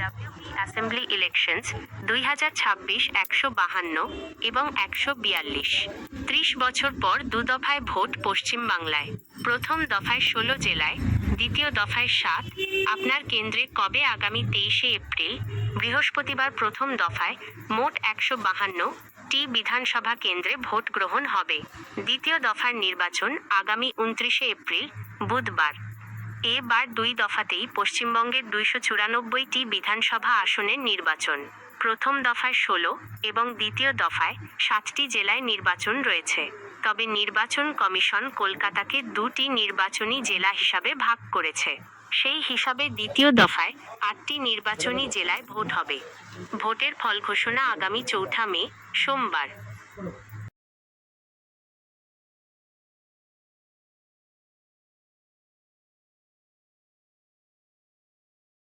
WP assembly elections 2026 152 এবং 142। 30 বছর পর দু দফায় ভোট পশ্চিমবাংলায়। প্রথম দফায় 16 জেলায়, দ্বিতীয় দফায় 7। আপনার কেন্দ্রে কবে? আগামী 23শে এপ্রিল, বৃহস্পতিবার প্রথম দফায় মোট 152টি বিধানসভা কেন্দ্রে ভোট গ্রহণ হবে। দ্বিতীয় দফার নির্বাচন আগামী 29শে এপ্রিল, বুধবার। এবার দুই দফাতেই পশ্চিমবঙ্গের 294টি বিধানসভা আসনের নির্বাচন। প্রথম দফায় 16 এবং দ্বিতীয় দফায় 7টি জেলায় নির্বাচন রয়েছে। তবে নির্বাচন কমিশন কলকাতাকে 2টি নির্বাচনী জেলা হিসাবে ভাগ করেছে। সেই হিসাবে দ্বিতীয় দফায় 8টি নির্বাচনী জেলায় ভোট হবে। ভোটের ফল ঘোষণা আগামী 4 মে, সোমবার।